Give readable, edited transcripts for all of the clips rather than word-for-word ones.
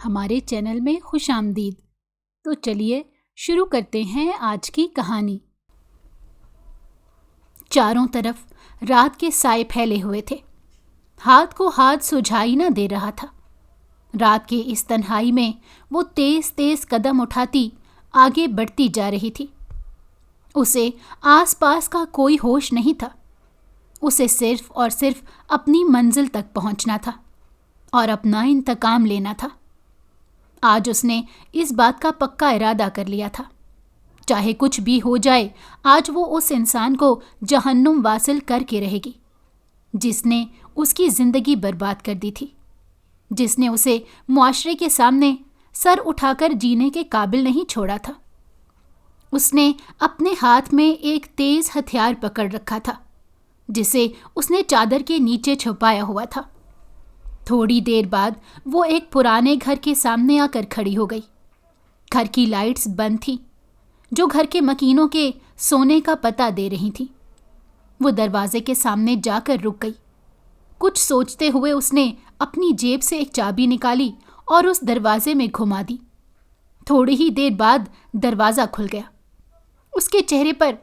ہمارے چینل میں خوش آمدید۔ تو چلیے شروع کرتے ہیں آج کی کہانی۔ چاروں طرف رات کے سائے پھیلے ہوئے تھے، ہاتھ کو ہاتھ سجھائی نہ دے رہا تھا۔ رات کے اس تنہائی میں وہ تیز تیز قدم اٹھاتی آگے بڑھتی جا رہی تھی۔ اسے آس پاس کا کوئی ہوش نہیں تھا، اسے صرف اور صرف اپنی منزل تک پہنچنا تھا اور اپنا انتقام لینا تھا۔ آج اس نے اس بات کا پکا ارادہ کر لیا تھا، چاہے کچھ بھی ہو جائے آج وہ اس انسان کو جہنم واصل کر کے رہے گی جس نے اس کی زندگی برباد کر دی تھی، جس نے اسے معاشرے کے سامنے سر اٹھا کر جینے کے قابل نہیں چھوڑا تھا۔ اس نے اپنے ہاتھ میں ایک تیز ہتھیار پکڑ رکھا تھا جسے اس نے چادر کے نیچے چھپایا ہوا تھا۔ تھوڑی دیر بعد وہ ایک پرانے گھر کے سامنے آ کر کھڑی ہو گئی۔ گھر کی لائٹس بند تھیں جو گھر کے مکینوں کے سونے کا پتہ دے رہی تھیں۔ وہ دروازے کے سامنے جا کر رک گئی۔ کچھ سوچتے ہوئے اس نے اپنی جیب سے ایک چابی نکالی اور اس دروازے میں گھما دی۔ تھوڑی ہی دیر بعد دروازہ کھل گیا۔ اس کے چہرے پر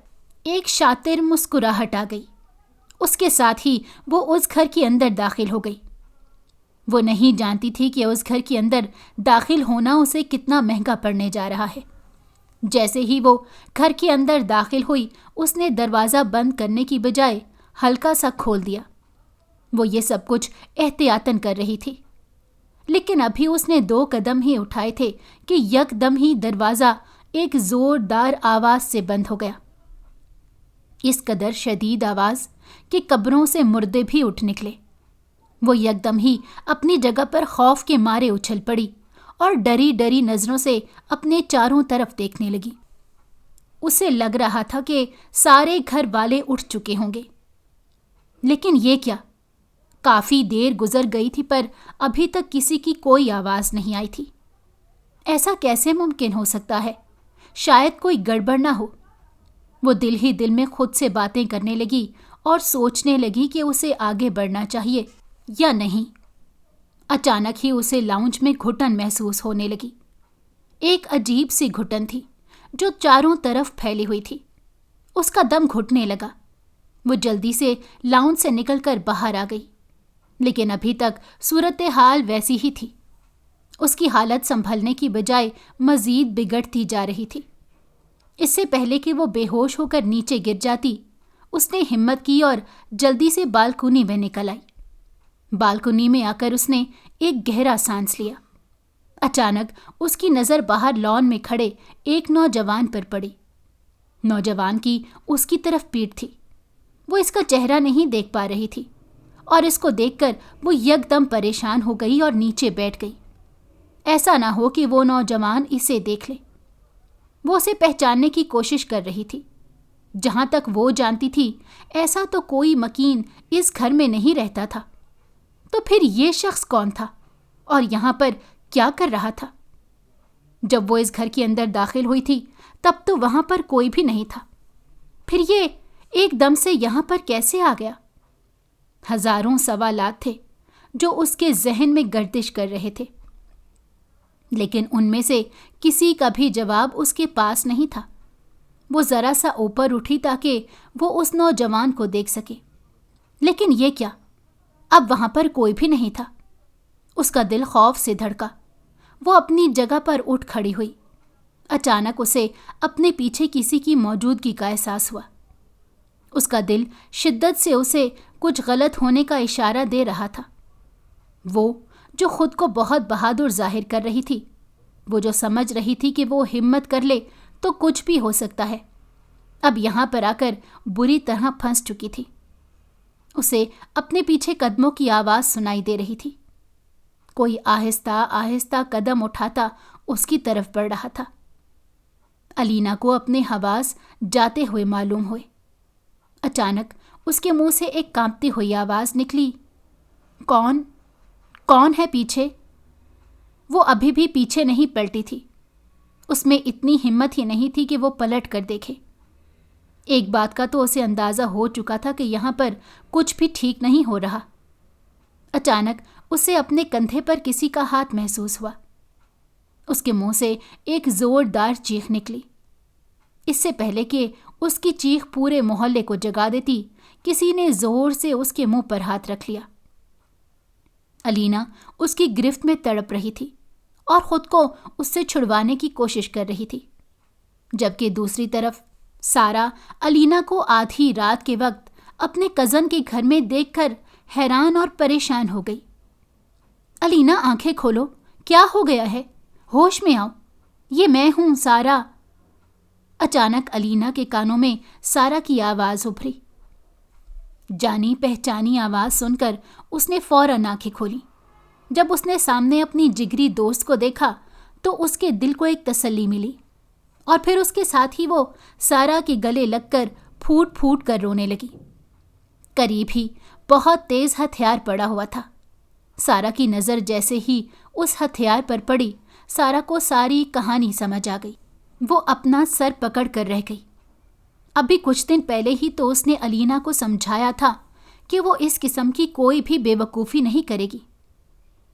ایک شاطر مسکراہٹ آ گئی۔ اس کے ساتھ ہی وہ اس گھر کے اندر داخل ہو گئی۔ وہ نہیں جانتی تھی کہ اس گھر کے اندر داخل ہونا اسے کتنا مہنگا پڑنے جا رہا ہے۔ جیسے ہی وہ گھر کے اندر داخل ہوئی اس نے دروازہ بند کرنے کی بجائے ہلکا سا کھول دیا۔ وہ یہ سب کچھ احتیاطاً کر رہی تھی، لیکن ابھی اس نے 2 قدم ہی اٹھائے تھے کہ یک دم ہی دروازہ ایک زوردار آواز سے بند ہو گیا۔ اس قدر شدید آواز کہ قبروں سے مردے بھی اٹھ نکلے۔ وہ یک دم ہی اپنی جگہ پر خوف کے مارے اچھل پڑی اور ڈری ڈری نظروں سے اپنے چاروں طرف دیکھنے لگی۔ اسے لگ رہا تھا کہ سارے گھر والے اٹھ چکے ہوں گے، لیکن یہ کیا؟ کافی دیر گزر گئی تھی پر ابھی تک کسی کی کوئی آواز نہیں آئی تھی۔ ایسا کیسے ممکن ہو سکتا ہے؟ شاید کوئی گڑبڑ نہ ہو۔ وہ دل ہی دل میں خود سے باتیں کرنے لگی اور سوچنے لگی کہ اسے آگے بڑھنا چاہیے یا نہیں۔ اچانک ہی اسے لاؤنج میں گھٹن محسوس ہونے لگی۔ ایک عجیب سی گھٹن تھی جو چاروں طرف پھیلی ہوئی تھی۔ اس کا دم گھٹنے لگا۔ وہ جلدی سے لاؤنج سے نکل کر باہر آ گئی، لیکن ابھی تک صورتحال ویسی ہی تھی۔ اس کی حالت سنبھلنے کی بجائے مزید بگڑتی جا رہی تھی۔ اس سے پہلے کہ وہ بے ہوش ہو کر نیچے گر جاتی، اس نے ہمت کی اور جلدی سے بالکونی میں نکل آئی۔ بالکونی میں آ کر اس نے ایک گہرا سانس لیا۔ اچانک اس کی نظر باہر لان میں کھڑے ایک نوجوان پر پڑی۔ نوجوان کی اس کی طرف پیٹھ تھی۔ وہ اس کا چہرہ نہیں دیکھ پا رہی تھی اور اس کو دیکھ کر وہ یک دم پریشان ہو گئی اور نیچے بیٹھ گئی۔ ایسا نہ ہو کہ وہ نوجوان اسے دیکھ لے۔ وہ اسے پہچاننے کی کوشش کر رہی تھی۔ جہاں تک وہ جانتی تھی ایسا تو کوئی مکین اس گھر میں نہیں رہتا تھا، تو پھر یہ شخص کون تھا اور یہاں پر کیا کر رہا تھا؟ جب وہ اس گھر کے اندر داخل ہوئی تھی تب تو وہاں پر کوئی بھی نہیں تھا، پھر یہ ایک دم سے یہاں پر کیسے آ گیا؟ ہزاروں سوالات تھے جو اس کے ذہن میں گردش کر رہے تھے، لیکن ان میں سے کسی کا بھی جواب اس کے پاس نہیں تھا۔ وہ ذرا سا اوپر اٹھی تاکہ وہ اس نوجوان کو دیکھ سکے، لیکن یہ کیا؟ اب وہاں پر کوئی بھی نہیں تھا۔ اس کا دل خوف سے دھڑکا۔ وہ اپنی جگہ پر اٹھ کھڑی ہوئی۔ اچانک اسے اپنے پیچھے کسی کی موجودگی کا احساس ہوا۔ اس کا دل شدت سے اسے کچھ غلط ہونے کا اشارہ دے رہا تھا۔ وہ جو خود کو بہت بہادر ظاہر کر رہی تھی، وہ جو سمجھ رہی تھی کہ وہ ہمت کر لے تو کچھ بھی ہو سکتا ہے، اب یہاں پر آ کر بری طرح پھنس چکی تھی۔ اسے اپنے پیچھے قدموں کی آواز سنائی دے رہی تھی۔ کوئی آہستہ آہستہ قدم اٹھاتا اس کی طرف بڑھ رہا تھا۔ الینا کو اپنے حواس جاتے ہوئے معلوم ہوئے۔ اچانک اس کے منہ سے ایک کانپتی ہوئی آواز نکلی، کون ہے پیچھے؟ وہ ابھی بھی پیچھے نہیں پلٹی تھی۔ اس میں اتنی ہمت ہی نہیں تھی کہ وہ پلٹ کر دیکھے۔ ایک بات کا تو اسے اندازہ ہو چکا تھا کہ یہاں پر کچھ بھی ٹھیک نہیں ہو رہا۔ اچانک اسے اپنے کندھے پر کسی کا ہاتھ محسوس ہوا۔ اس کے منہ سے ایک زوردار چیخ نکلی۔ اس سے پہلے کہ اس کی چیخ پورے محلے کو جگا دیتی، کسی نے زور سے اس کے منہ پر ہاتھ رکھ لیا۔ الینا اس کی گرفت میں تڑپ رہی تھی اور خود کو اس سے چھڑوانے کی کوشش کر رہی تھی، جبکہ دوسری طرف سارا الینا کو آدھی رات کے وقت اپنے کزن کے گھر میں دیکھ کر حیران اور پریشان ہو گئی۔ الینا آنکھیں کھولو، کیا ہو گیا ہے؟ ہوش میں آؤ، یہ میں ہوں سارا۔ اچانک الینا کے کانوں میں سارا کی آواز ابھری۔ جانی پہچانی آواز سن کر اس نے فوراً آنکھیں کھولی۔ جب اس نے سامنے اپنی جگری دوست کو دیکھا تو اس کے دل کو ایک تسلی ملی، اور پھر اس کے ساتھ ہی وہ سارا کے گلے لگ کر پھوٹ پھوٹ کر رونے لگی۔ قریب ہی بہت تیز ہتھیار پڑا ہوا تھا۔ سارا کی نظر جیسے ہی اس ہتھیار پر پڑی، سارا کو ساری کہانی سمجھ آ گئی۔ وہ اپنا سر پکڑ کر رہ گئی۔ ابھی کچھ دن پہلے ہی تو اس نے الینا کو سمجھایا تھا کہ وہ اس قسم کی کوئی بھی بے وقوفی نہیں کرے گی،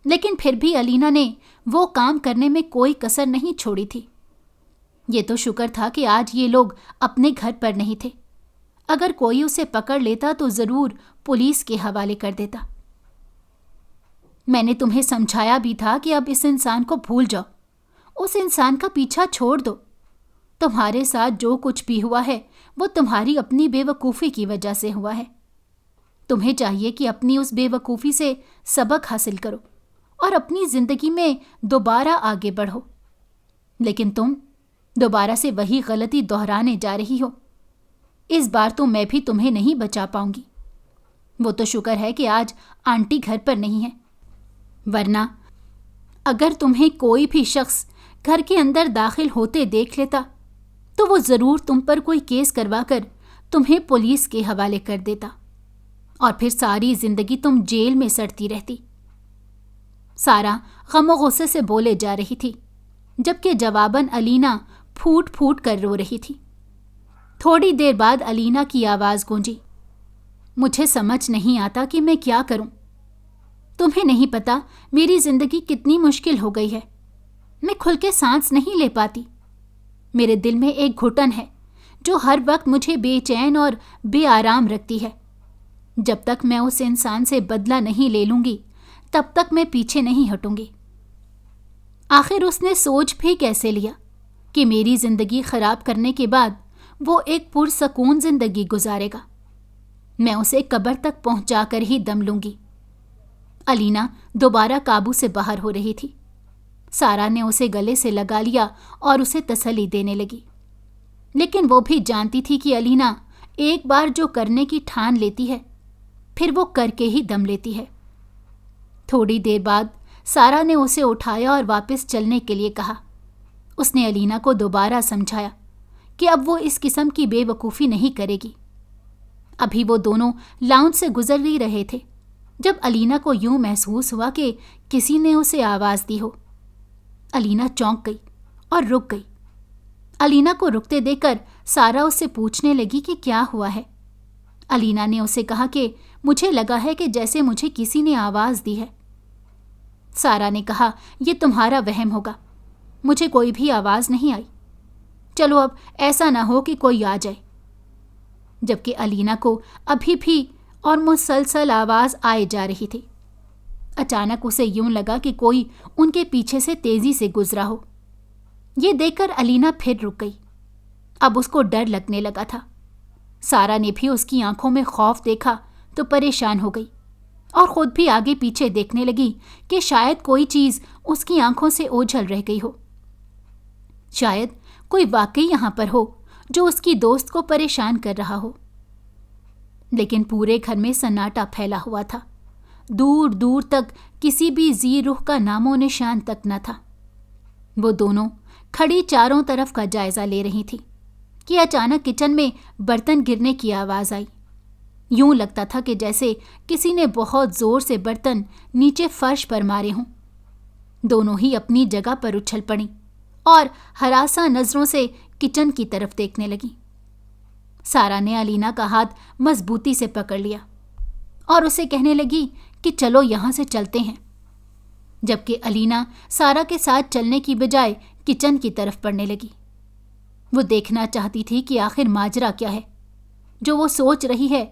لیکن پھر بھی الینا نے وہ کام کرنے میں کوئی کسر نہیں چھوڑی تھی۔ یہ تو شکر تھا کہ آج یہ لوگ اپنے گھر پر نہیں تھے، اگر کوئی اسے پکڑ لیتا تو ضرور پولیس کے حوالے کر دیتا۔ میں نے تمہیں سمجھایا بھی تھا کہ اب اس انسان کو بھول جاؤ، اس انسان کا پیچھا چھوڑ دو۔ تمہارے ساتھ جو کچھ بھی ہوا ہے وہ تمہاری اپنی بے وقوفی کی وجہ سے ہوا ہے۔ تمہیں چاہیے کہ اپنی اس بے وقوفی سے سبق حاصل کرو اور اپنی زندگی میں دوبارہ آگے بڑھو، لیکن تم دوبارہ سے وہی غلطی دہرانے جا رہی ہو۔ اس بار تو میں بھی تمہیں نہیں بچا پاؤں گی۔ وہ تو شکر ہے کہ آج آنٹی گھر پر نہیں ہے، ورنہ اگر تمہیں کوئی بھی شخص گھر کے اندر داخل ہوتے دیکھ لیتا تو وہ ضرور تم پر کوئی کیس کروا کر تمہیں پولیس کے حوالے کر دیتا، اور پھر ساری زندگی تم جیل میں سڑتی رہتی۔ سارا غم و غصے سے بولے جا رہی تھی، جبکہ جواباً الینا پھوٹ پھوٹ کر رو رہی تھی۔ تھوڑی دیر بعد الینا کی آواز گونجی، مجھے سمجھ نہیں آتا کہ میں کیا کروں۔ تمہیں نہیں پتا میری زندگی کتنی مشکل ہو گئی ہے، میں کھل کے سانس نہیں لے پاتی۔ میرے دل میں ایک گھٹن ہے جو ہر وقت مجھے بے چین اور بے آرام رکھتی ہے۔ جب تک میں اس انسان سے بدلہ نہیں لے لوں گی تب تک میں پیچھے نہیں ہٹوں گی۔ آخر اس نے سوچ بھی کیسے لیا کہ میری زندگی خراب کرنے کے بعد وہ ایک پرسکون زندگی گزارے گا؟ میں اسے قبر تک پہنچا کر ہی دم لوں گی۔ الینا دوبارہ قابو سے باہر ہو رہی تھی۔ سارا نے اسے گلے سے لگا لیا اور اسے تسلی دینے لگی، لیکن وہ بھی جانتی تھی کہ الینا ایک بار جو کرنے کی ٹھان لیتی ہے پھر وہ کر کے ہی دم لیتی ہے۔ تھوڑی دیر بعد سارا نے اسے اٹھایا اور واپس چلنے کے لیے کہا۔ اس نے الینا کو دوبارہ سمجھایا کہ اب وہ اس قسم کی بے وقوفی نہیں کرے گی۔ ابھی وہ دونوں لاؤنج سے گزر ہی رہے تھے جب الینا کو یوں محسوس ہوا کہ کسی نے اسے آواز دی ہو۔ الینا چونک گئی اور رک گئی۔ الینا کو رکتے دیکھ کر سارا اس سے پوچھنے لگی کہ کیا ہوا ہے۔ الینا نے اسے کہا کہ مجھے لگا ہے کہ جیسے مجھے کسی نے آواز دی ہے۔ سارا نے کہا یہ تمہارا وہم ہوگا، مجھے کوئی بھی آواز نہیں آئی۔ چلو اب ایسا نہ ہو کہ کوئی آ جائے۔ جبکہ الینا کو ابھی بھی اور مسلسل آواز آئے جا رہی تھی۔ اچانک اسے یوں لگا کہ کوئی ان کے پیچھے سے تیزی سے گزرا ہو۔ یہ دیکھ کر الینا پھر رک گئی۔ اب اس کو ڈر لگنے لگا تھا۔ سارا نے بھی اس کی آنکھوں میں خوف دیکھا تو پریشان ہو گئی اور خود بھی آگے پیچھے دیکھنے لگی کہ شاید کوئی چیز اس کی آنکھوں سے اوجھل رہ گئی ہو۔ شاید کوئی واقعی یہاں پر ہو جو اس کی دوست کو پریشان کر رہا ہو۔ لیکن پورے گھر میں سناٹا پھیلا ہوا تھا۔ دور دور تک کسی بھی ذی روح کا نام و نشان تک نہ تھا۔ وہ دونوں کھڑی چاروں طرف کا جائزہ لے رہی تھی کہ اچانک کچن میں برتن گرنے کی آواز آئی۔ یوں لگتا تھا کہ جیسے کسی نے بہت زور سے برتن نیچے فرش پر مارے ہوں۔ دونوں ہی اپنی جگہ پر اچھل پڑیں اور ہراساں نظروں سے کچن کی طرف دیکھنے لگیں۔ سارا نے الینا کا ہاتھ مضبوطی سے پکڑ لیا اور اسے کہنے لگی کہ چلو یہاں سے چلتے ہیں۔ جبکہ الینا سارا کے ساتھ چلنے کی بجائے کچن کی طرف بڑھنے لگی۔ وہ دیکھنا چاہتی تھی کہ آخر ماجرا کیا ہے، جو وہ سوچ رہی ہے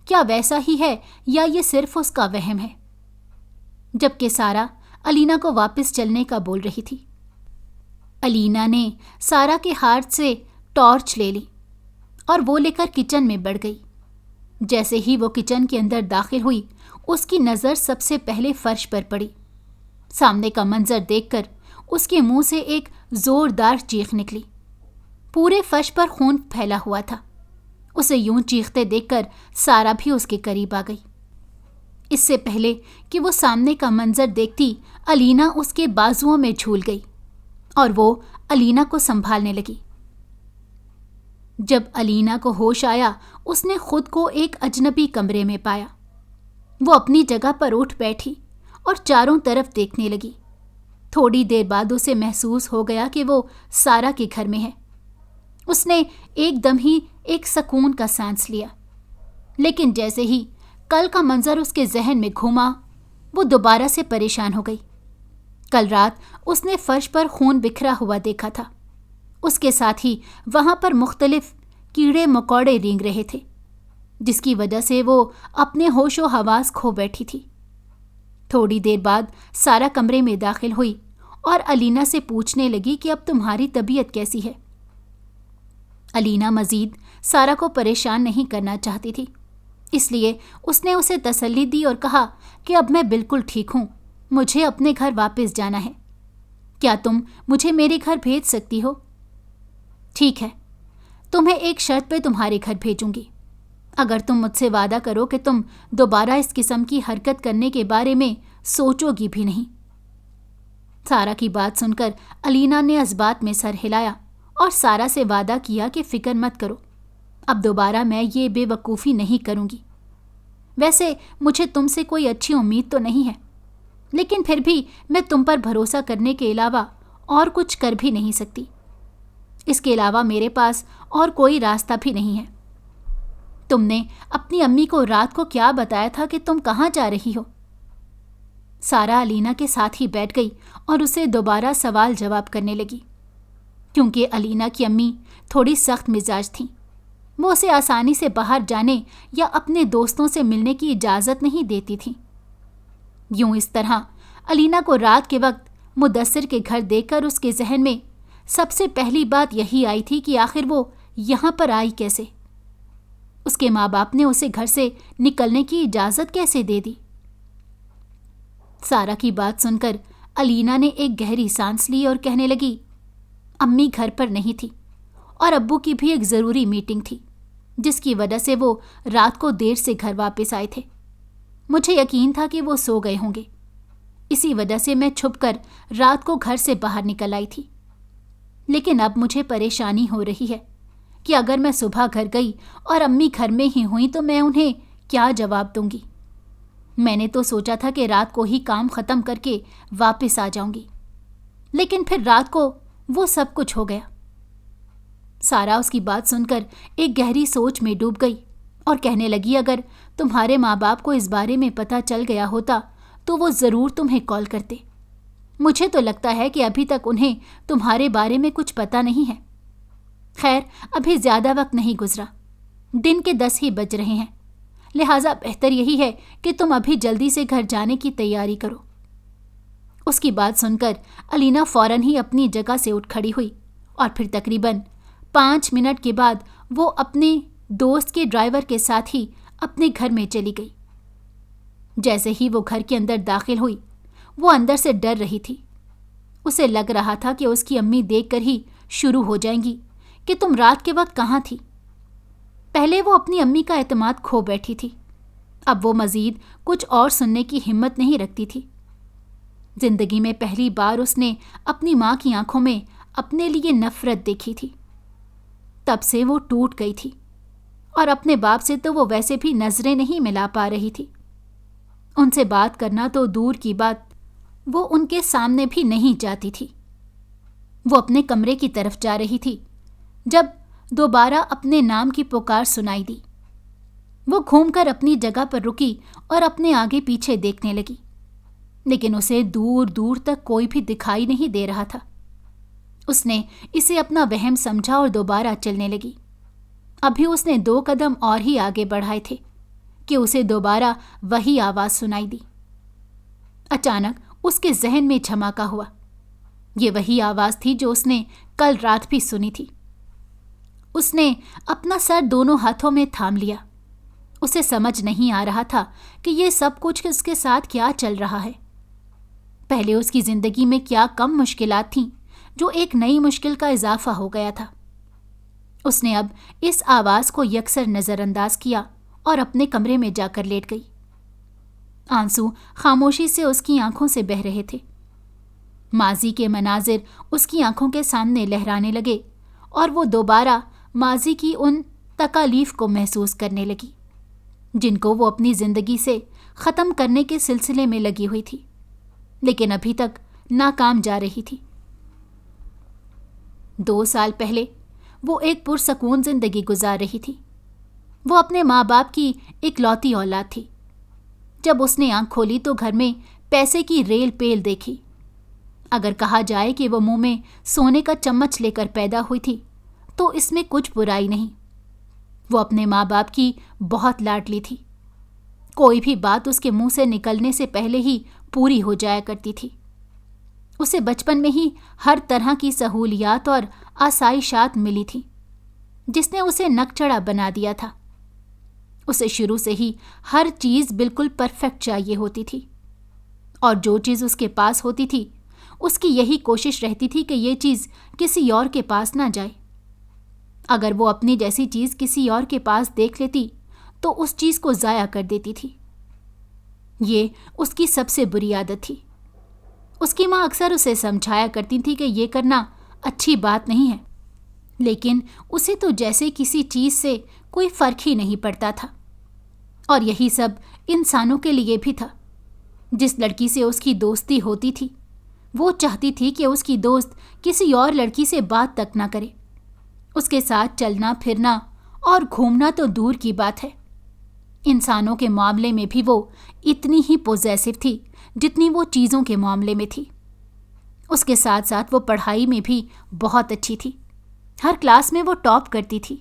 کیا ویسا ہی ہے یا یہ صرف اس کا وہم ہے۔ جبکہ سارا الینا کو واپس چلنے کا بول رہی تھی۔ الینا نے سارا کے ہاتھ سے ٹارچ لے لی اور وہ لے کر کچن میں بڑھ گئی۔ جیسے ہی وہ کچن کے اندر داخل ہوئی، اس کی نظر سب سے پہلے فرش پر پڑی۔ سامنے کا منظر دیکھ کر اس کے منہ سے ایک زوردار چیخ نکلی۔ پورے فرش پر خون پھیلا ہوا تھا۔ اسے یوں چیختے دیکھ کر سارا بھی اس کے قریب آ گئی۔ اس سے پہلے کہ وہ سامنے کا منظر دیکھتی، الینا اس کے بازوؤں میں جھول گئی اور وہ الینا کو سنبھالنے لگی۔ جب الینا کو ہوش آیا، اس نے خود کو ایک اجنبی کمرے میں پایا۔ وہ اپنی جگہ پر اٹھ بیٹھی اور چاروں طرف دیکھنے لگی۔ تھوڑی دیر بعد اسے محسوس ہو گیا کہ وہ سارا کے گھر میں ہے۔ اس نے ایک دم ہی ایک سکون کا سانس لیا، لیکن جیسے ہی کل کا منظر اس کے ذہن میں گھوما، وہ دوبارہ سے پریشان ہو گئی۔ کل رات اس نے فرش پر خون بکھرا ہوا دیکھا تھا۔ اس کے ساتھ ہی وہاں پر مختلف کیڑے مکوڑے رینگ رہے تھے، جس کی وجہ سے وہ اپنے ہوش و حواس کھو بیٹھی تھی۔ تھوڑی دیر بعد سارا کمرے میں داخل ہوئی اور الینا سے پوچھنے لگی کہ اب تمہاری طبیعت کیسی ہے۔ الینا مزید سارا کو پریشان نہیں کرنا چاہتی تھی، اس لیے اس نے اسے تسلی دی اور کہا کہ اب میں بالکل ٹھیک ہوں، مجھے اپنے گھر واپس جانا ہے۔ کیا تم مجھے میرے گھر بھیج سکتی ہو؟ ٹھیک ہے، تمہیں ایک شرط پہ تمہارے گھر بھیجوں گی، اگر تم مجھ سے وعدہ کرو کہ تم دوبارہ اس قسم کی حرکت کرنے کے بارے میں سوچو گی بھی نہیں۔ سارا کی بات سن کر الینا نے اس بات میں سر ہلایا اور سارا سے وعدہ کیا کہ فکر مت کرو، اب دوبارہ میں یہ بے وقوفی نہیں کروں گی۔ ویسے مجھے تم سے کوئی اچھی امید تو نہیں ہے، لیکن پھر بھی میں تم پر بھروسہ کرنے کے علاوہ اور کچھ کر بھی نہیں سکتی۔ اس کے علاوہ میرے پاس اور کوئی راستہ بھی نہیں ہے۔ تم نے اپنی امی کو رات کو کیا بتایا تھا کہ تم کہاں جا رہی ہو؟ سارا الینا کے ساتھ ہی بیٹھ گئی اور اسے دوبارہ سوال جواب کرنے لگی، کیونکہ الینا کی امی تھوڑی سخت مزاج تھیں۔ وہ اسے آسانی سے باہر جانے یا اپنے دوستوں سے ملنے کی اجازت نہیں دیتی تھیں۔ یوں اس طرح الینا کو رات کے وقت مدثر کے گھر دیکھ کر اس کے ذہن میں سب سے پہلی بات یہی آئی تھی کہ آخر وہ یہاں پر آئی کیسے؟ اس کے ماں باپ نے اسے گھر سے نکلنے کی اجازت کیسے دے دی؟ سارا کی بات سن کر الینا نے ایک گہری سانس لی اور کہنے لگی، امی گھر پر نہیں تھی اور ابو کی بھی ایک ضروری میٹنگ تھی، جس کی وجہ سے وہ رات کو دیر سے گھر واپس آئے تھے۔ مجھے یقین تھا کہ وہ سو گئے ہوں گے، اسی وجہ سے میں چھپ کر رات کو گھر سے باہر نکل آئی تھی۔ لیکن اب مجھے پریشانی ہو رہی ہے کہ اگر میں صبح گھر گئی اور امی گھر میں ہی ہوئیں تو میں انہیں کیا جواب دوں گی؟ میں نے تو سوچا تھا کہ رات کو ہی کام ختم کر کے واپس آ جاؤں گی، لیکن پھر رات کو وہ سب کچھ ہو گیا۔ سارا اس کی بات سن کر ایک گہری سوچ میں ڈوب گئی اور کہنے لگی، اگر تمہارے ماں باپ کو اس بارے میں پتہ چل گیا ہوتا تو وہ ضرور تمہیں کال کرتے۔ مجھے تو لگتا ہے کہ ابھی تک انہیں تمہارے بارے میں کچھ پتہ نہیں ہے۔ خیر، ابھی زیادہ وقت نہیں گزرا، دن کے 10 ہی بج رہے ہیں، لہٰذا بہتر یہی ہے کہ تم ابھی جلدی سے گھر جانے کی تیاری کرو۔ اس کی بات سن کر الینا فوراً ہی اپنی جگہ سے اٹھ کھڑی ہوئی اور پھر تقریباً 5 منٹ کے بعد وہ اپنے دوست کے ڈرائیور کے ساتھ ہی اپنے گھر میں چلی گئی۔ جیسے ہی وہ گھر کے اندر داخل ہوئی، وہ اندر سے ڈر رہی تھی۔ اسے لگ رہا تھا کہ اس کی امی دیکھ کر ہی شروع ہو جائیں گی کہ تم رات کے وقت کہاں تھی۔ پہلے وہ اپنی امی کا اعتماد کھو بیٹھی تھی، اب وہ مزید کچھ اور سننے کی ہمت نہیں رکھتی تھی۔ زندگی میں پہلی بار اس نے اپنی ماں کی آنکھوں میں اپنے لیے نفرت دیکھی تھی۔ تب سے وہ ٹوٹ گئی تھی اور اپنے باپ سے تو وہ ویسے بھی نظریں نہیں ملا پا رہی تھی۔ ان سے بات کرنا تو دور کی بات، وہ ان کے سامنے بھی نہیں جاتی تھی۔ وہ اپنے کمرے کی طرف جا رہی تھی جب دوبارہ اپنے نام کی پکار سنائی دی۔ وہ گھوم کر اپنی جگہ پر رکی اور اپنے آگے پیچھے دیکھنے لگی، لیکن اسے دور دور تک کوئی بھی دکھائی نہیں دے رہا تھا۔ اس نے اسے اپنا وہم سمجھا اور دوبارہ چلنے لگی۔ ابھی اس نے 2 قدم اور ہی آگے بڑھائے تھے کہ اسے دوبارہ وہی آواز سنائی دی۔ اچانک اس کے ذہن میں جھماکا ہوا۔ یہ وہی آواز تھی جو اس نے کل رات بھی سنی تھی۔ اس نے اپنا سر دونوں ہاتھوں میں تھام لیا۔ اسے سمجھ نہیں آ رہا تھا کہ یہ سب کچھ اس کے ساتھ کیا چل رہا ہے۔ پہلے اس کی زندگی میں کیا کم مشکلات تھیں جو ایک نئی مشکل کا اضافہ ہو گیا تھا۔ اس نے اب اس آواز کو یکسر نظر انداز کیا اور اپنے کمرے میں جا کر لیٹ گئی۔ آنسو خاموشی سے اس کی آنکھوں سے بہہ رہے تھے۔ ماضی کے مناظر اس کی آنکھوں کے سامنے لہرانے لگے اور وہ دوبارہ ماضی کی ان تکالیف کو محسوس کرنے لگی جن کو وہ اپنی زندگی سے ختم کرنے کے سلسلے میں لگی ہوئی تھی، لیکن ابھی تک ناکام جا رہی تھی۔ 2 سال پہلے وہ ایک پرسکون زندگی گزار رہی تھی۔ وہ اپنے ماں باپ کی اکلوتی اولاد تھی۔ جب اس نے آنکھ کھولی تو گھر میں پیسے کی ریل پیل دیکھی۔ اگر کہا جائے کہ وہ منہ میں سونے کا چمچ لے کر پیدا ہوئی تھی تو اس میں کچھ برائی نہیں۔ وہ اپنے ماں باپ کی بہت لاڈلی تھی۔ کوئی بھی بات اس کے منہ سے نکلنے سے پہلے ہی پوری ہو جایا کرتی تھی۔ اسے بچپن میں ہی ہر طرح کی سہولیات اور آسائشات ملی تھی جس نے اسے نک چڑھا بنا دیا تھا۔ اسے شروع سے ہی ہر چیز بالکل پرفیکٹ چاہیے ہوتی تھی، اور جو چیز اس کے پاس ہوتی تھی اس کی یہی کوشش رہتی تھی کہ یہ چیز کسی اور کے پاس نہ جائے۔ اگر وہ اپنی جیسی چیز کسی اور کے پاس دیکھ لیتی تو اس چیز کو ضائع کر دیتی تھی۔ یہ اس کی سب سے بری عادت تھی۔ اس کی ماں اکثر اسے سمجھایا کرتی تھی کہ یہ کرنا اچھی بات نہیں ہے، لیکن اسے تو جیسے کسی چیز سے کوئی فرق ہی نہیں پڑتا تھا۔ اور یہی سب انسانوں کے لیے بھی تھا۔ جس لڑکی سے اس کی دوستی ہوتی تھی وہ چاہتی تھی کہ اس کی دوست کسی اور لڑکی سے بات تک نہ کرے۔ اس کے ساتھ چلنا پھرنا اور گھومنا تو دور کی بات ہے۔ انسانوں کے معاملے میں بھی وہ اتنی ہی پوزیسو تھی جتنی وہ چیزوں کے معاملے میں تھی۔ اس کے ساتھ ساتھ وہ پڑھائی میں بھی بہت اچھی تھی۔ ہر کلاس میں وہ ٹاپ کرتی تھی۔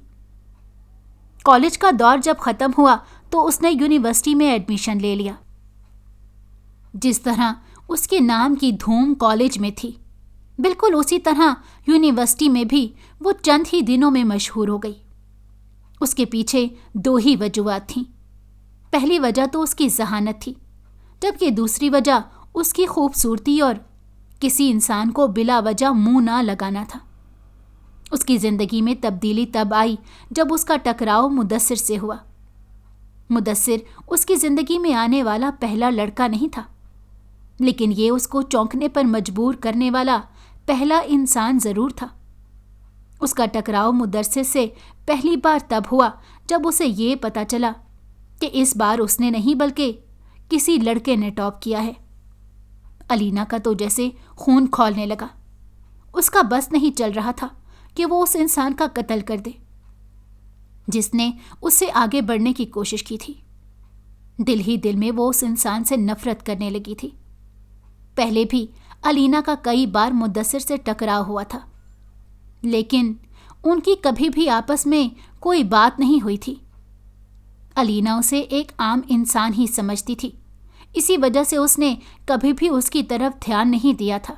کالج کا دور جب ختم ہوا تو اس نے یونیورسٹی میں ایڈمیشن لے لیا۔ جس طرح اس کے نام کی دھوم کالج میں تھی، بالکل اسی طرح یونیورسٹی میں بھی وہ چند ہی دنوں میں مشہور ہو گئی۔ اس کے پیچھے 2 ہی وجوہات تھیں۔ پہلی وجہ تو اس کی ذہانت تھی، جبکہ دوسری وجہ اس کی خوبصورتی اور کسی انسان کو بلا وجہ منہ نہ لگانا تھا۔ اس کی زندگی میں تبدیلی تب آئی جب اس کا ٹکراؤ مدثر سے ہوا۔ مدثر اس کی زندگی میں آنے والا پہلا لڑکا نہیں تھا، لیکن یہ اس کو چونکنے پر مجبور کرنے والا پہلا انسان ضرور تھا۔ اس کا ٹکراؤ مدثر سے پہلی بار تب ہوا جب اسے یہ پتا چلا کہ اس بار اس نے نہیں بلکہ کسی لڑکے نے ٹاپ کیا ہے۔ علینا کا تو جیسے خون کھولنے لگا۔ اس کا بس نہیں چل رہا تھا کہ وہ اس انسان کا قتل کر دے جس نے اس سے آگے بڑھنے کی کوشش کی تھی۔ دل ہی دل میں وہ اس انسان سے نفرت کرنے لگی تھی۔ پہلے بھی علینا کا کئی بار مدثر سے ٹکراؤ ہوا تھا، لیکن ان کی کبھی بھی آپس میں کوئی بات نہیں ہوئی تھی۔ علینا اسے ایک عام انسان ہی سمجھتی تھی، اسی وجہ سے اس نے کبھی بھی اس کی طرف دھیان نہیں دیا تھا،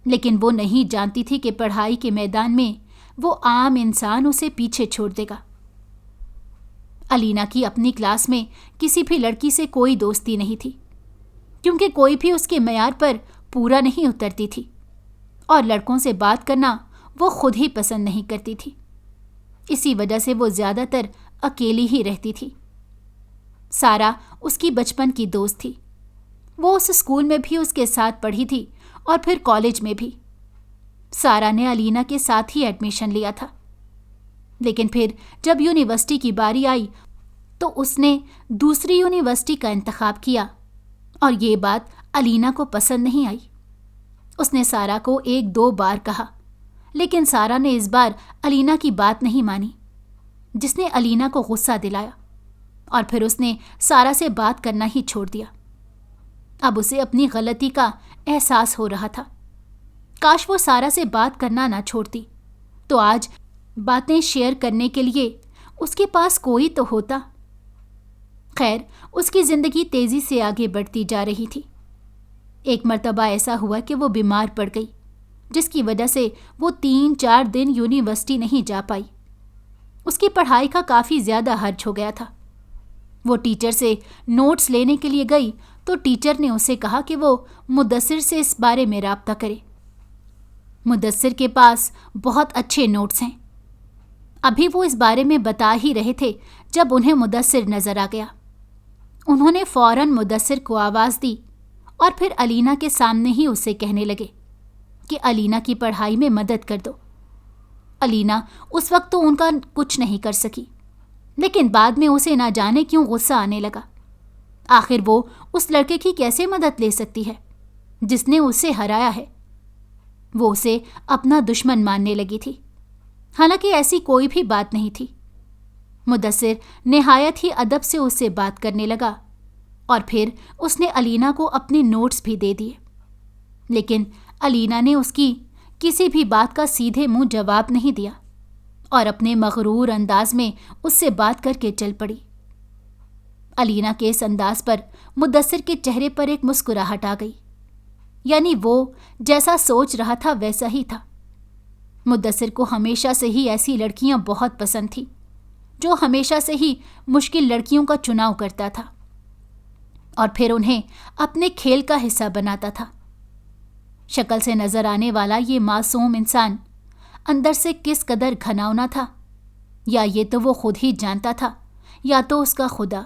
لیکن وہ نہیں جانتی تھی کہ پڑھائی کے میدان میں وہ عام انسان اسے پیچھے چھوڑ دے گا۔ علینا کی اپنی کلاس میں کسی بھی لڑکی سے کوئی دوستی نہیں تھی، کیونکہ کوئی بھی اس کے معیار پر پورا نہیں اترتی تھی، اور لڑکوں سے بات کرنا وہ خود ہی پسند نہیں کرتی تھی۔ اسی وجہ سے وہ زیادہ تر اکیلی ہی رہتی تھی۔ سارا اس کی بچپن کی دوست تھی۔ وہ اس اسکول میں بھی اس کے ساتھ پڑھی تھی اور پھر کالج میں بھی۔ سارا نے علینا کے ساتھ ہی ایڈمیشن لیا تھا، لیکن پھر جب یونیورسٹی کی باری آئی تو اس نے دوسری یونیورسٹی کا انتخاب کیا، اور یہ بات علینا کو پسند نہیں آئی۔ اس نے سارا کو 1-2 بار کہا، لیکن سارا نے اس بار علینا کی بات نہیں مانی، جس نے علینا کو غصہ دلایا، اور پھر اس نے سارا سے بات کرنا ہی چھوڑ دیا۔ اب اسے اپنی غلطی کا احساس ہو رہا تھا۔ کاش وہ سارا سے بات کرنا نہ چھوڑتی، تو آج باتیں شیئر کرنے کے لیے اس کے پاس کوئی تو ہوتا۔ خیر، اس کی زندگی تیزی سے آگے بڑھتی جا رہی تھی۔ ایک مرتبہ ایسا ہوا کہ وہ بیمار پڑ گئی، جس کی وجہ سے وہ 3-4 دن یونیورسٹی نہیں جا پائی۔ اس کی پڑھائی کا کافی زیادہ حرج ہو گیا تھا۔ وہ ٹیچر سے نوٹس لینے کے لیے گئی تو ٹیچر نے اسے کہا کہ وہ مدثر سے اس بارے میں رابطہ کرے۔ مدثر کے پاس بہت اچھے نوٹس ہیں۔ ابھی وہ اس بارے میں بتا ہی رہے تھے جب انہیں مدثر نظر آ گیا۔ انہوں نے فوراً مدثر کو آواز دی اور پھر علینا کے سامنے ہی اسے کہنے لگے کہ علینا کی پڑھائی میں مدد کر دو۔ علینا اس وقت تو ان کا کچھ نہیں کر سکی، لیکن بعد میں اسے نہ جانے کیوں غصہ آنے لگا۔ آخر وہ اس لڑکے کی کیسے مدد لے سکتی ہے جس نے اسے ہرایا ہے؟ وہ اسے اپنا دشمن ماننے لگی تھی، حالانکہ ایسی کوئی بھی بات نہیں تھی۔ مدثر نہایت ہی ادب سے اس سے بات کرنے لگا اور پھر اس نے علینا کو اپنے نوٹس بھی دے دیے، لیکن علینا نے اس کی کسی بھی بات کا سیدھے منہ جواب نہیں دیا اور اپنے مغرور انداز میں اس سے بات کر کے چل پڑی۔ علینا کے اس انداز پر مدثر کے چہرے پر ایک مسکراہٹ آ گئی، یعنی وہ جیسا سوچ رہا تھا ویسا ہی تھا۔ مدثر کو ہمیشہ سے ہی ایسی لڑکیاں بہت پسند تھیں جو ہمیشہ سے ہی مشکل لڑکیوں کا چناؤ کرتا تھا اور پھر انہیں اپنے کھیل کا حصہ بناتا تھا۔ شکل سے نظر آنے والا یہ معصوم انسان اندر سے کس قدر گھناؤنا تھا، یا یہ تو وہ خود ہی جانتا تھا یا تو اس کا خدا۔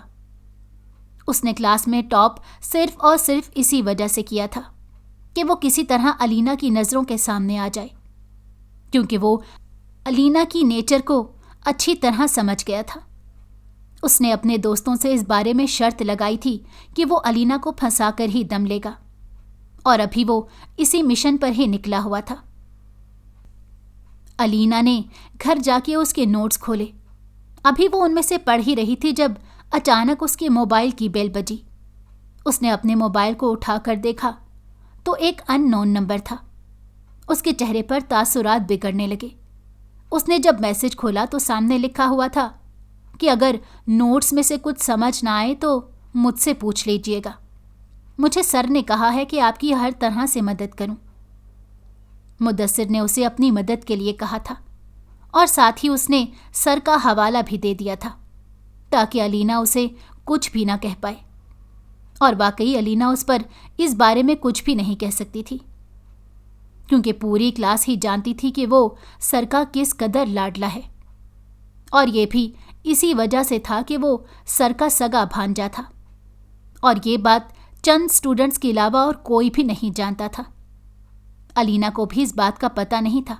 اس نے کلاس میں ٹاپ صرف اور صرف اسی وجہ سے کیا تھا کہ وہ کسی طرح علینا کی نظروں کے سامنے آ جائے، کیونکہ وہ علینا کی نیچر کو اچھی طرح سمجھ گیا تھا۔ اس نے اپنے دوستوں سے اس بارے میں شرط لگائی تھی کہ وہ علینا کو پھنسا کر ہی دم لے گا، اور ابھی وہ اسی مشن پر ہی نکلا ہوا تھا۔ علینا نے گھر جا کے اس کے نوٹس کھولے۔ ابھی وہ ان میں سے پڑھ ہی رہی تھی جب اچانک اس کے موبائل کی بیل بجی۔ اس نے اپنے موبائل کو اٹھا کر دیکھا تو ایک ان نون نمبر تھا۔ اس کے چہرے پر تاثرات بگڑنے لگے۔ اس نے جب میسج کھولا تو سامنے لکھا ہوا تھا کہ اگر نوٹس میں سے کچھ سمجھ نہ آئے تو مجھ سے پوچھ لیجئے گا۔ مجھے سر نے کہا ہے کہ آپ کی ہر طرح سے مدد کروں۔ مدثر نے اسے اپنی مدد کے لیے کہا تھا اور ساتھ ہی اس نے سر کا حوالہ بھی دے دیا تھا تاکہ علینا اسے کچھ بھی نہ کہہ پائے، اور واقعی علینا اس پر اس بارے میں کچھ بھی نہیں کہہ سکتی تھی، کیونکہ پوری کلاس ہی جانتی تھی کہ وہ سر کا کس قدر لاڈلا ہے، اور یہ بھی اسی وجہ سے تھا کہ وہ سر کا سگا بھانجا تھا، اور یہ بات چند اسٹوڈنٹس کے علاوہ اور کوئی بھی نہیں جانتا تھا۔ علینا کو بھی اس بات کا پتہ نہیں تھا۔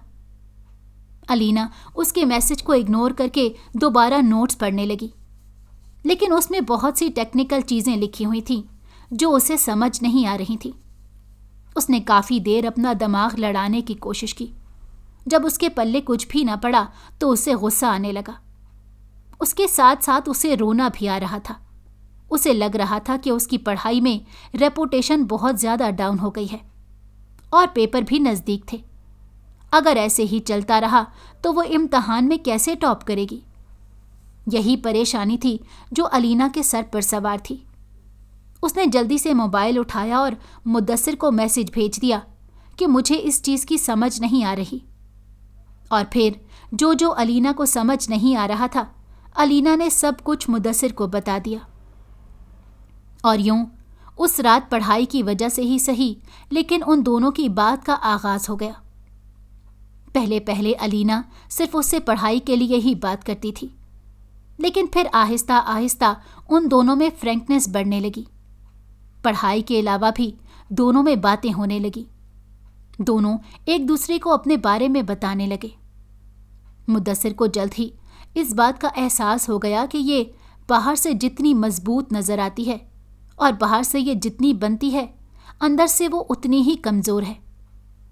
علینا اس کے میسج کو اگنور کر کے دوبارہ نوٹس پڑھنے لگی، لیکن اس میں بہت سی ٹیکنیکل چیزیں لکھی ہوئی تھیں جو اسے سمجھ نہیں آ رہی تھیں۔ اس نے کافی دیر اپنا دماغ لڑانے کی کوشش کی۔ جب اس کے پلے کچھ بھی نہ پڑا تو اسے غصہ آنے لگا۔ اس کے ساتھ ساتھ اسے رونا بھی آ رہا تھا۔ اسے لگ رہا تھا کہ اس کی پڑھائی میں ریپوٹیشن بہت زیادہ ڈاؤن ہو گئی ہے اور پیپر بھی نزدیک تھے۔ اگر ایسے ہی چلتا رہا تو وہ امتحان میں کیسے ٹاپ کرے گی؟ یہی پریشانی تھی جو علینا کے سر پر سوار تھی۔ اس نے جلدی سے موبائل اٹھایا اور مدثر کو میسج بھیج دیا کہ مجھے اس چیز کی سمجھ نہیں آ رہی، اور پھر جو علینا کو سمجھ نہیں آ رہا تھا علینا نے سب کچھ مدثر کو بتا دیا۔ اور یوں اس رات پڑھائی کی وجہ سے ہی صحیح، لیکن ان دونوں کی بات کا آغاز ہو گیا۔ پہلے علینا صرف اس سے پڑھائی کے لیے ہی بات کرتی تھی، لیکن پھر آہستہ آہستہ ان دونوں میں فرینکنس بڑھنے لگی۔ پڑھائی کے علاوہ بھی دونوں میں باتیں ہونے لگی۔ دونوں ایک دوسرے کو اپنے بارے میں بتانے لگے۔ مدثر کو جلد ہی اس بات کا احساس ہو گیا کہ یہ باہر سے جتنی مضبوط نظر آتی ہے اور باہر سے یہ جتنی بنتی ہے، اندر سے وہ اتنی ہی کمزور ہے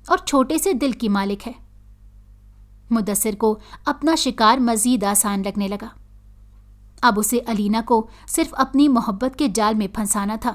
اور چھوٹے سے دل کی مالک ہے۔ مدثر کو اپنا شکار مزید آسان لگنے لگا۔ اب اسے علینا کو صرف اپنی محبت کے جال میں پھنسانا تھا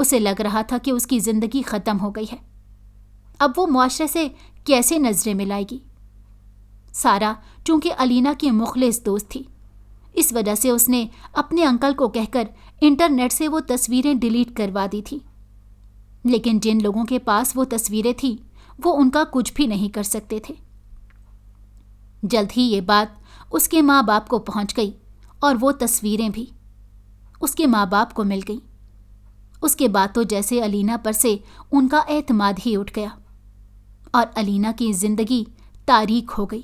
اسے لگ رہا تھا کہ اس کی زندگی ختم ہو گئی ہے. اب وہ معاشرے سے کیسے نظریں ملائے گی؟ سارا چونکہ علینا کی مخلص دوست تھی، اس وجہ سے اس نے اپنے انکل کو کہہ کر انٹرنیٹ سے وہ تصویریں ڈیلیٹ کروا دی تھی. لیکن جن لوگوں کے پاس وہ تصویریں تھیں وہ ان کا کچھ بھی نہیں کر سکتے تھے. جلد ہی یہ بات اس کے ماں باپ کو پہنچ گئی اور وہ تصویریں بھی اس کے ماں باپ کو مل گئیں. اس کے بعد تو جیسے علینا پر سے ان کا اعتماد ہی اٹھ گیا اور علینا کی زندگی تاریک ہو گئی.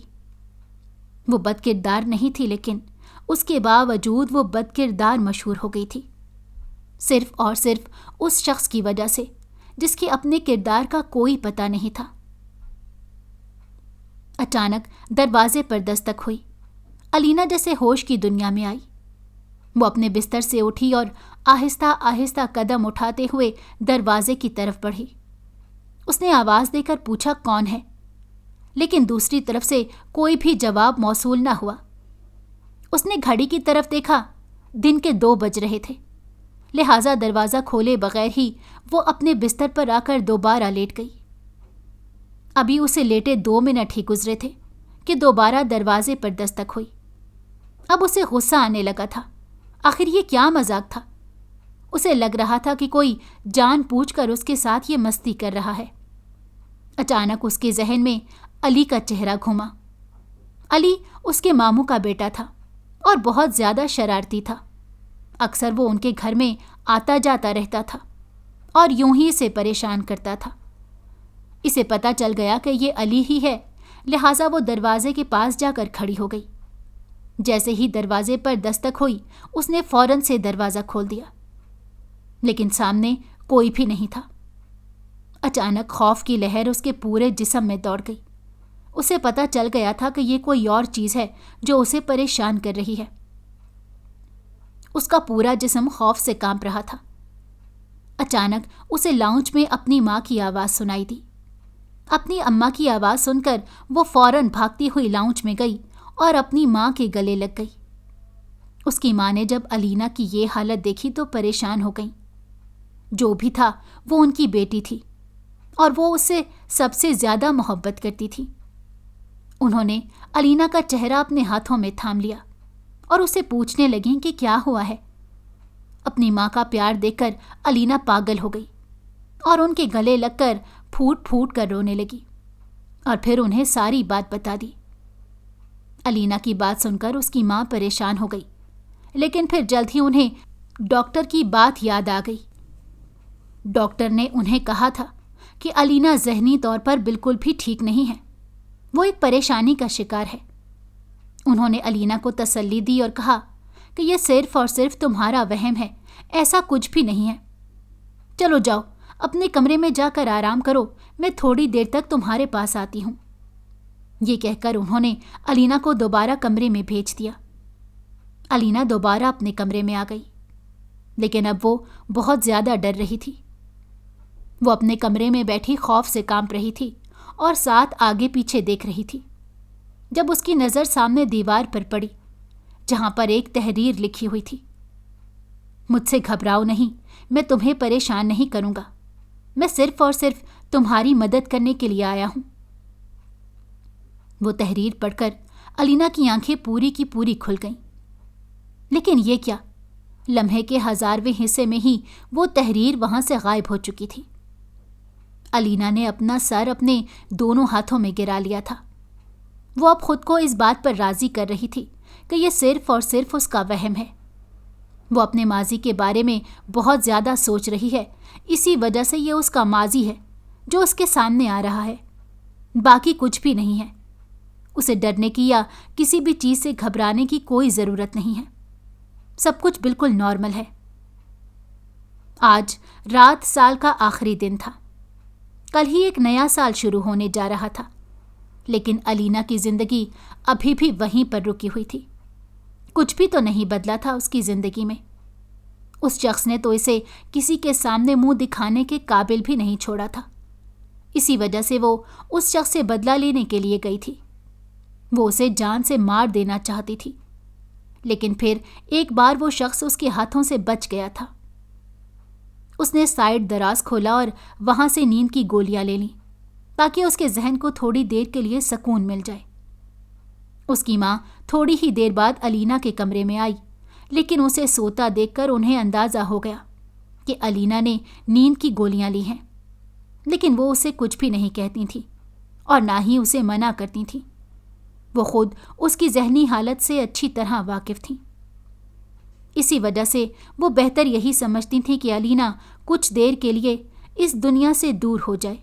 وہ بد کردار نہیں تھی، لیکن اس کے باوجود وہ بد کردار مشہور ہو گئی تھی، صرف اور صرف اس شخص کی وجہ سے جس کے اپنے کردار کا کوئی پتہ نہیں تھا. اچانک دروازے پر دستک ہوئی. علینا جیسے ہوش کی دنیا میں آئی. وہ اپنے بستر سے اٹھی اور آہستہ آہستہ قدم اٹھاتے ہوئے دروازے کی طرف بڑھی. اس نے آواز دے کر پوچھا کون ہے، لیکن دوسری طرف سے کوئی بھی جواب موصول نہ ہوا. اس نے گھڑی کی طرف دیکھا، دن کے 2 بج رہے تھے، لہٰذا دروازہ کھولے بغیر ہی وہ اپنے بستر پر آ کر دوبارہ لیٹ گئی. ابھی اسے لیٹے 2 منٹ ہی گزرے تھے کہ دوبارہ دروازے پر دستک ہوئی. اب اسے غصہ آنے لگا تھا. آخر یہ کیا مذاق تھا؟ اسے لگ رہا تھا کہ کوئی جان بوجھ کر اس کے ساتھ یہ مستی کر رہا ہے. اچانک اس کے ذہن میں علی کا چہرہ گھوما. علی اس کے ماموں کا بیٹا تھا اور بہت زیادہ شرارتی تھا. اکثر وہ ان کے گھر میں آتا جاتا رہتا تھا اور یوں ہی اسے پریشان کرتا تھا. اسے پتہ چل گیا کہ یہ علی ہی ہے، لہٰذا وہ دروازے کے پاس جا کر کھڑی ہو گئی. جیسے ہی دروازے پر دستک ہوئی اس نے فوراً سے دروازہ کھول دیا، لیکن سامنے کوئی بھی نہیں تھا. اچانک خوف کی لہر اس کے پورے جسم میں دوڑ گئی. اسے پتہ چل گیا تھا کہ یہ کوئی اور چیز ہے جو اسے پریشان کر رہی ہے. اس کا پورا جسم خوف سے کانپ رہا تھا. اچانک اسے لاؤنج میں اپنی ماں کی آواز سنائی دی. اپنی اماں کی آواز سن کر وہ فوراً بھاگتی ہوئی لاؤنج میں گئی اور اپنی ماں کے گلے لگ گئی. اس کی ماں نے جب علینا کی یہ حالت دیکھی تو پریشان ہو گئی. جو بھی تھا وہ ان کی بیٹی تھی اور وہ اس سے سب سے زیادہ محبت کرتی تھی. انہوں نے علینا کا چہرہ اپنے ہاتھوں میں تھام لیا اور اسے پوچھنے لگیں کہ کیا ہوا ہے. اپنی ماں کا پیار دیکھ کر علینا پاگل ہو گئی اور ان کے گلے لگ کر پھوٹ پھوٹ کر رونے لگی اور پھر انہیں ساری بات بتا دی. علینا کی بات سن کر اس کی ماں پریشان ہو گئی، لیکن پھر جلد ہی انہیں ڈاکٹر کی بات یاد آ گئی. ڈاکٹر نے انہیں کہا تھا کہ علینا ذہنی طور پر بالکل بھی ٹھیک نہیں ہے، وہ ایک پریشانی کا شکار ہے. انہوں نے علینا کو تسلی دی اور کہا کہ یہ صرف اور صرف تمہارا وہم ہے، ایسا کچھ بھی نہیں ہے. چلو جاؤ اپنے کمرے میں جا کر آرام کرو، میں تھوڑی دیر تک تمہارے پاس آتی ہوں. یہ کہہ کر انہوں نے علینا کو دوبارہ کمرے میں بھیج دیا. علینا دوبارہ اپنے کمرے میں آ گئی، لیکن اب وہ بہت زیادہ ڈر رہی تھی. وہ اپنے کمرے میں بیٹھی خوف سے کانپ رہی تھی اور ساتھ آگے پیچھے دیکھ رہی تھی جب اس کی نظر سامنے دیوار پر پڑی جہاں پر ایک تحریر لکھی ہوئی تھی. مجھ سے گھبراؤ نہیں، میں تمہیں پریشان نہیں کروں گا، میں صرف اور صرف تمہاری مدد کرنے کے لیے آیا ہوں. وہ تحریر پڑھ کر علینا کی آنکھیں پوری کی پوری کھل گئیں. لیکن یہ کیا؟ لمحے کے 1000ویں حصے میں ہی وہ تحریر وہاں سے غائب ہو چکی تھی. علینا نے اپنا سر اپنے دونوں ہاتھوں میں گرا لیا تھا. وہ اب خود کو اس بات پر راضی کر رہی تھی کہ یہ صرف اور صرف اس کا وہم ہے. وہ اپنے ماضی کے بارے میں بہت زیادہ سوچ رہی ہے، اسی وجہ سے یہ اس کا ماضی ہے جو اس کے سامنے آ رہا ہے، باقی کچھ بھی نہیں ہے. اسے ڈرنے کی یا کسی بھی چیز سے گھبرانے کی کوئی ضرورت نہیں ہے. سب کچھ بالکل نارمل ہے. آج رات سال کا آخری دن تھا. کل ہی ایک نیا سال شروع ہونے جا رہا تھا، لیکن علینا کی زندگی ابھی بھی وہیں پر رکی ہوئی تھی. کچھ بھی تو نہیں بدلا تھا اس کی زندگی میں. اس شخص نے تو اسے کسی کے سامنے منہ دکھانے کے قابل بھی نہیں چھوڑا تھا. اسی وجہ سے وہ اس شخص سے بدلہ لینے کے لیے گئی تھی. وہ اسے جان سے مار دینا چاہتی تھی، لیکن پھر ایک بار وہ شخص اس کے ہاتھوں سے بچ گیا تھا. اس نے سائڈ دراز کھولا اور وہاں سے نیند کی گولیاں لے لیں تاکہ اس کے ذہن کو تھوڑی دیر کے لیے سکون مل جائے۔ اس کی ماں تھوڑی ہی دیر بعد علینا کے کمرے میں آئی، لیکن اسے سوتا دیکھ کر انہیں اندازہ ہو گیا کہ علینا نے نیند کی گولیاں لی ہیں، لیکن وہ اسے کچھ بھی نہیں کہتی تھیں اور نہ ہی اسے منع کرتی تھیں۔ وہ خود اس کی ذہنی حالت سے اچھی طرح واقف تھیں۔ اسی وجہ سے وہ بہتر یہی سمجھتی تھیں کہ علینا کچھ دیر کے لیے اس دنیا سے دور ہو جائے۔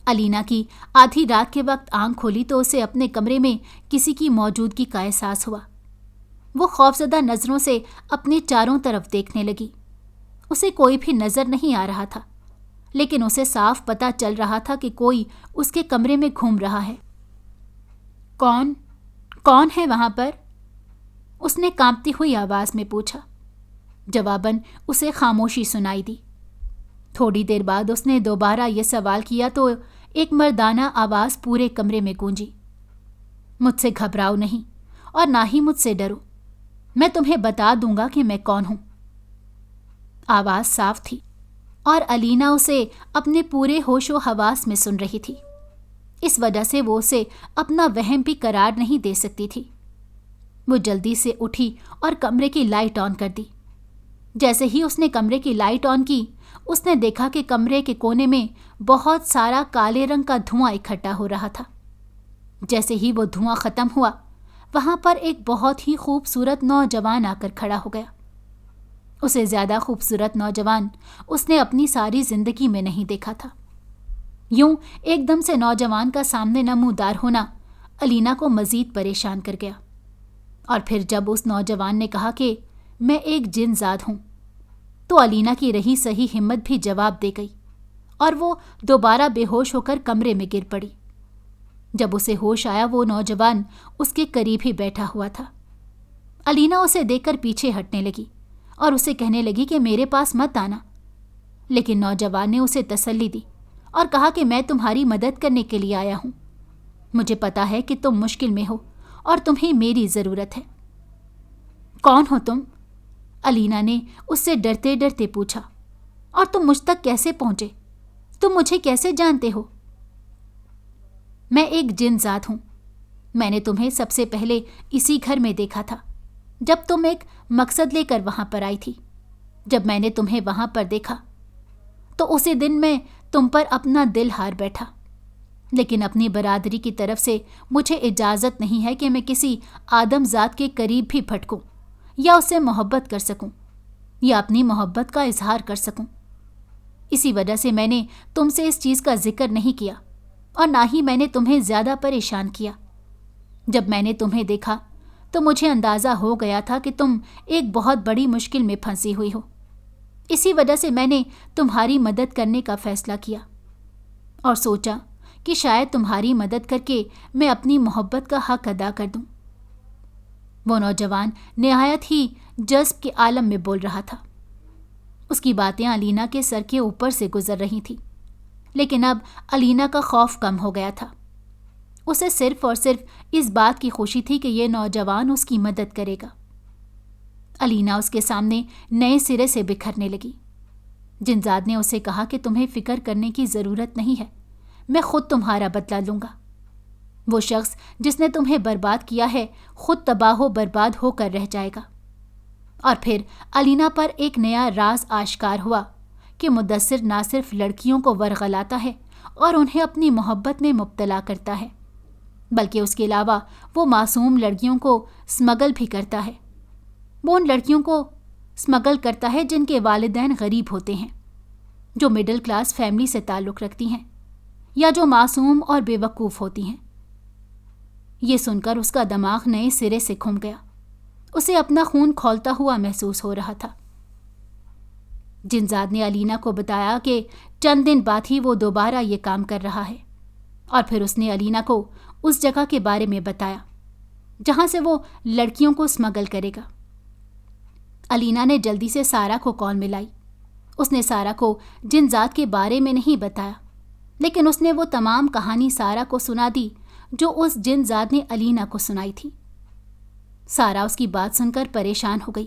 علینا کی آدھی رات کے وقت آنکھ کھولی تو اسے اپنے کمرے میں کسی کی موجودگی کا احساس ہوا۔ وہ خوفزدہ نظروں سے اپنے چاروں طرف دیکھنے لگی۔ اسے کوئی بھی نظر نہیں آ رہا تھا، لیکن اسے صاف پتہ چل رہا تھا کہ کوئی اس کے کمرے میں گھوم رہا ہے۔ کون ہے وہاں پر؟ اس نے کانپتی ہوئی آواز میں پوچھا۔ جواباً اسے خاموشی سنائی دی۔ تھوڑی دیر بعد اس نے دوبارہ یہ سوال کیا تو ایک مردانہ آواز پورے کمرے میں گونجی۔ مجھ سے گھبراؤ نہیں اور نہ ہی مجھ سے ڈرو، میں تمہیں بتا دوں گا کہ میں کون ہوں۔ آواز صاف تھی اور علینا اسے اپنے پورے ہوش و حواس میں سن رہی تھی، اس وجہ سے وہ اسے اپنا وہم بھی قرار نہیں دے سکتی تھی۔ وہ جلدی سے اٹھی اور کمرے کی لائٹ آن کر دی۔ جیسے ہی اس نے کمرے کی لائٹ آن کی، اس نے دیکھا کہ کمرے کے کونے میں بہت سارا کالے رنگ کا دھواں اکٹھا ہو رہا تھا۔ جیسے ہی وہ دھواں ختم ہوا، وہاں پر ایک بہت ہی خوبصورت نوجوان آ کر کھڑا ہو گیا۔ اسے زیادہ خوبصورت نوجوان اس نے اپنی ساری زندگی میں نہیں دیکھا تھا۔ یوں ایک دم سے نوجوان کا سامنے نمودار ہونا علینا کو مزید پریشان کر گیا، اور پھر جب اس نوجوان نے کہا کہ میں ایک جن زاد ہوں، تو علینا کی رہی صحیح ہمت بھی جواب دے گئی اور وہ دوبارہ بے ہوش ہو کر کمرے میں گر پڑی۔ جب اسے ہوش آیا، وہ نوجوان اس کے قریب ہی بیٹھا ہوا تھا۔ علینا اسے دیکھ کر پیچھے ہٹنے لگی اور اسے کہنے لگی کہ میرے پاس مت آنا، لیکن نوجوان نے اسے تسلی دی اور کہا کہ میں تمہاری مدد کرنے کے لیے آیا ہوں۔ مجھے پتا ہے کہ تم مشکل میں ہو اور تمہیں میری ضرورت ہے۔ کون ہو تم؟ علینا نے اس سے ڈرتے ڈرتے پوچھا، اور تم مجھ تک کیسے پہنچے؟ تم مجھے کیسے جانتے ہو؟ میں ایک جن ذات ہوں۔ میں نے تمہیں سب سے پہلے اسی گھر میں دیکھا تھا، جب تم ایک مقصد لے کر وہاں پر آئی تھی۔ جب میں نے تمہیں وہاں پر دیکھا تو اسی دن میں تم پر اپنا دل ہار بیٹھا، لیکن اپنی برادری کی طرف سے مجھے اجازت نہیں ہے کہ میں کسی آدم ذات کے قریب بھی پھٹکوں یا اسے محبت کر سکوں یا اپنی محبت کا اظہار کر سکوں۔ اسی وجہ سے میں نے تم سے اس چیز کا ذکر نہیں کیا اور نہ ہی میں نے تمہیں زیادہ پریشان کیا۔ جب میں نے تمہیں دیکھا تو مجھے اندازہ ہو گیا تھا کہ تم ایک بہت بڑی مشکل میں پھنسی ہوئی ہو۔ اسی وجہ سے میں نے تمہاری مدد کرنے کا فیصلہ کیا اور سوچا کہ شاید تمہاری مدد کر کے میں اپنی محبت کا حق ادا کر دوں۔ وہ نوجوان نہایت ہی جذب کے عالم میں بول رہا تھا۔ اس کی باتیں علینا کے سر کے اوپر سے گزر رہی تھیں، لیکن اب علینا کا خوف کم ہو گیا تھا۔ اسے صرف اور صرف اس بات کی خوشی تھی کہ یہ نوجوان اس کی مدد کرے گا۔ علینا اس کے سامنے نئے سرے سے بکھرنے لگی۔ جنزاد نے اسے کہا کہ تمہیں فکر کرنے کی ضرورت نہیں ہے، میں خود تمہارا بدلہ لوں گا۔ وہ شخص جس نے تمہیں برباد کیا ہے خود تباہ و برباد ہو کر رہ جائے گا۔ اور پھر علینا پر ایک نیا راز آشکار ہوا کہ مدثر نہ صرف لڑکیوں کو ورغلاتا ہے اور انہیں اپنی محبت میں مبتلا کرتا ہے، بلکہ اس کے علاوہ وہ معصوم لڑکیوں کو سمگل بھی کرتا ہے۔ وہ ان لڑکیوں کو سمگل کرتا ہے جن کے والدین غریب ہوتے ہیں، جو مڈل کلاس فیملی سے تعلق رکھتی ہیں یا جو معصوم اور بے وقوف ہوتی ہیں۔ یہ سن کر اس کا دماغ نئے سرے سے گھوم گیا۔ اسے اپنا خون کھولتا ہوا محسوس ہو رہا تھا۔ جنزاد نے علینا کو بتایا کہ چند دن بعد ہی وہ دوبارہ یہ کام کر رہا ہے، اور پھر اس نے علینا کو اس جگہ کے بارے میں بتایا جہاں سے وہ لڑکیوں کو سمگل کرے گا۔ علینا نے جلدی سے سارا کو کال ملائی۔ اس نے سارا کو جنزاد کے بارے میں نہیں بتایا، لیکن اس نے وہ تمام کہانی سارا کو سنا دی جو اس جنزاد نے علینا کو سنائی تھی۔ سارا اس کی بات سن کر پریشان ہو گئی